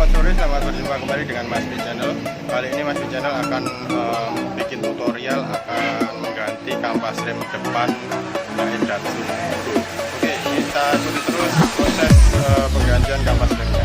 Selamat sore, selamat berjumpa kembali dengan Mas Di Channel. Kali ini Mas Di Channel akan bikin tutorial akan mengganti kampas rem depan Datsun. Oke, kita ikuti terus proses penggantian kampas remnya.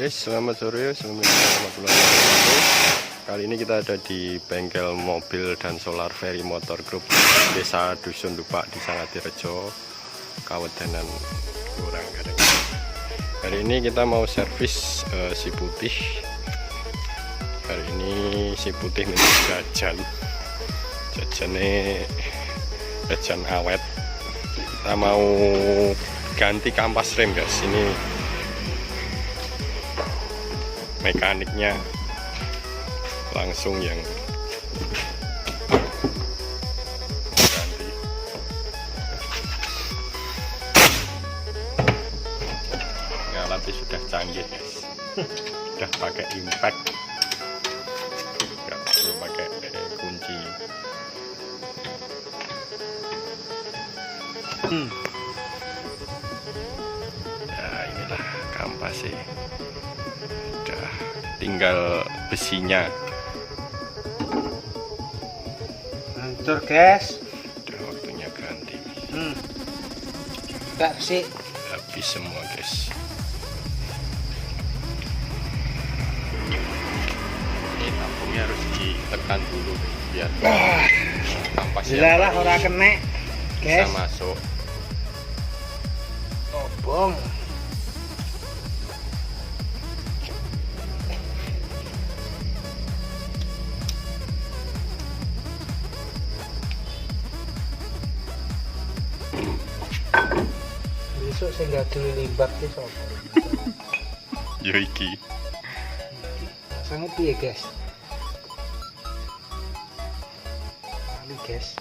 Selamat sore, Assalamualaikum warahmatullahi wabarakatuh. Kali ini kita ada di bengkel mobil dan solar Ferry Motor Group Desa Dusun Lupak di Sangatirejo, Kawedanan Kurang Gareng. Hari ini kita mau servis si putih. Hari ini si putih minta jajan awet. Kita mau ganti kampas rem, guys. Ini mekaniknya langsung yang ganti. Alatnya sudah canggih, guys. Sudah pakai impact, nggak perlu pakai kunci. Nah, inilah kampas sih. Tinggal besinya. Hancur, guys. Udah waktunya ganti. Enggak sih. Habis semua, guys. Ini tampungnya harus ditekan dulu biar kampasnya lah ora kena, bisa guys. masuk. Obong. Besok saya nggak dulu libat sih sopo. Yo iki. Sangat piye, guys? Ini, guys.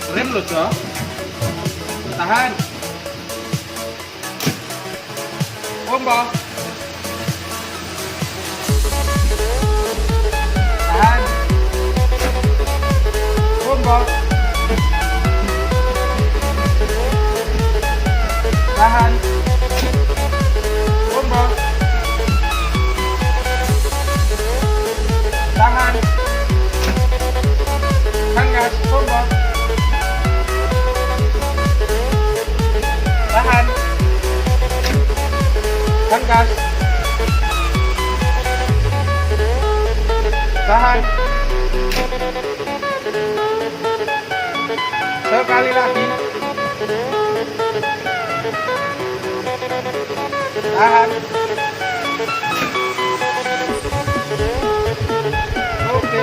Rem loh, Jo. Tahan. Pompa. Tahan. Pompa. Tahan. Pompa. Tahan. Gas. Pompa. Tahan. Gas. Tahan. Sekali lagi. Tahan. Oke.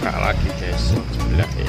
Buka lagi guys, sebelah ya.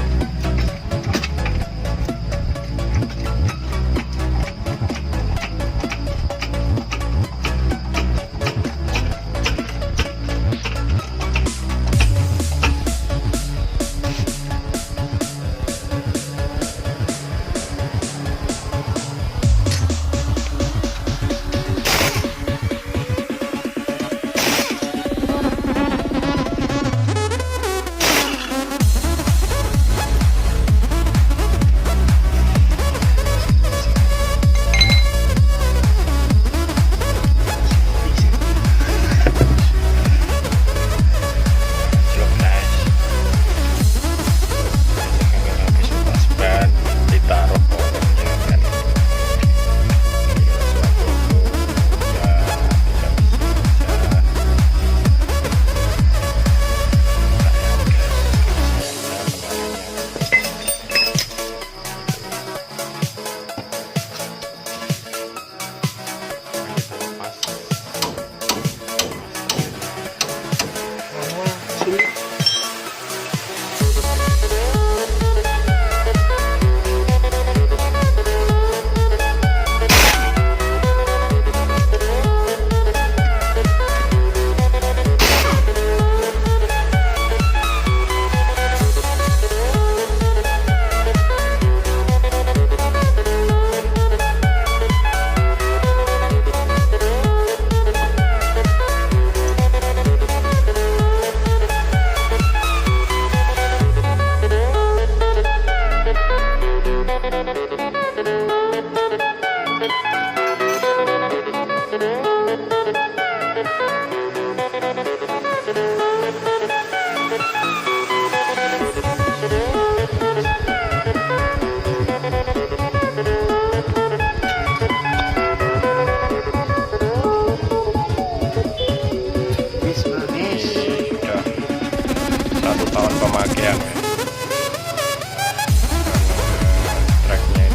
Tahun pemakaian ya. Treknya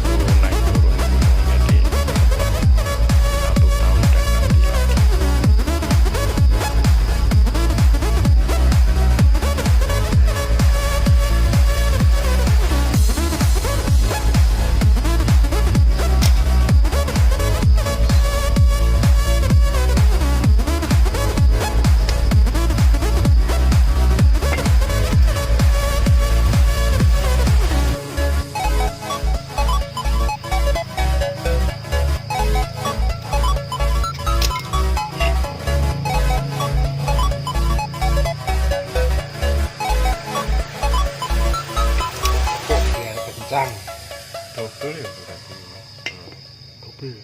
kencang. Double ya berarti. Double.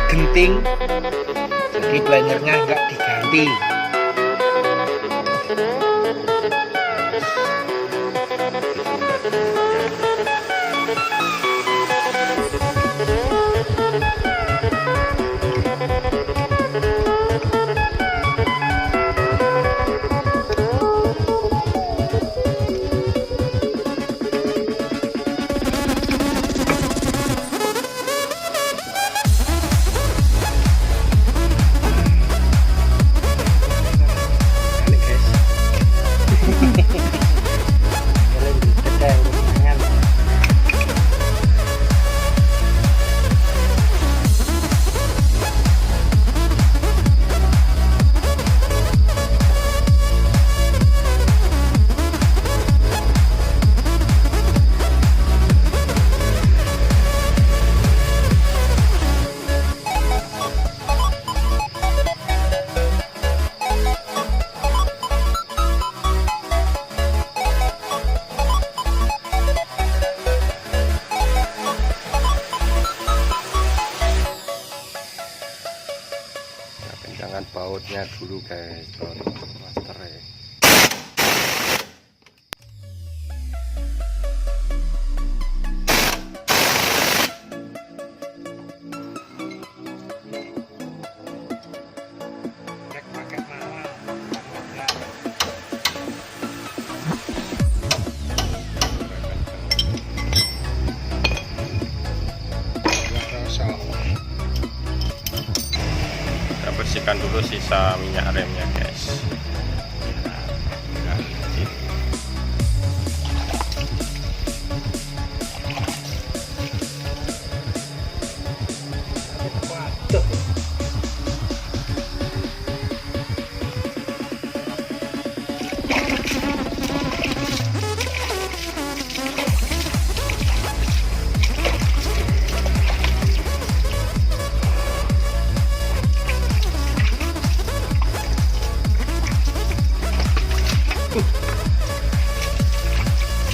Genting, jadi blendernya nggak diganti. Jangan bautnya dulu guys, baut master ya. Bersihkan dulu sisa minyak remnya guys.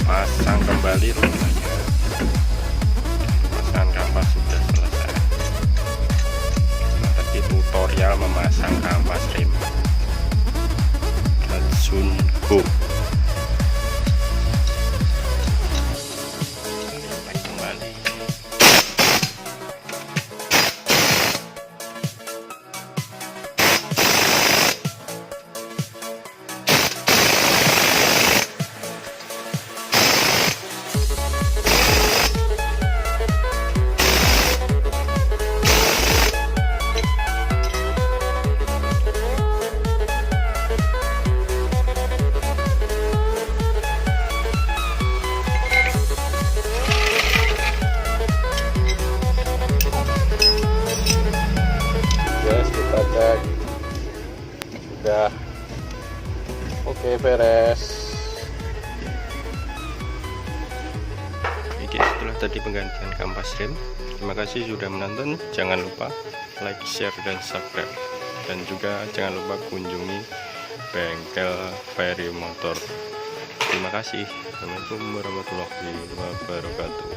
Pasang kembali rulanya. Pasang kampas sudah selesai. Tadi tutorial memasang kampas rem Datsun Go. Kembali. Udah. Oke, beres. Oke, setelah tadi penggantian kampas rem. Terima kasih sudah menonton. Jangan lupa like, share, dan subscribe. Dan juga jangan lupa kunjungi bengkel Feri Motor. Terima kasih. Assalamualaikum warahmatullahi wabarakatuh.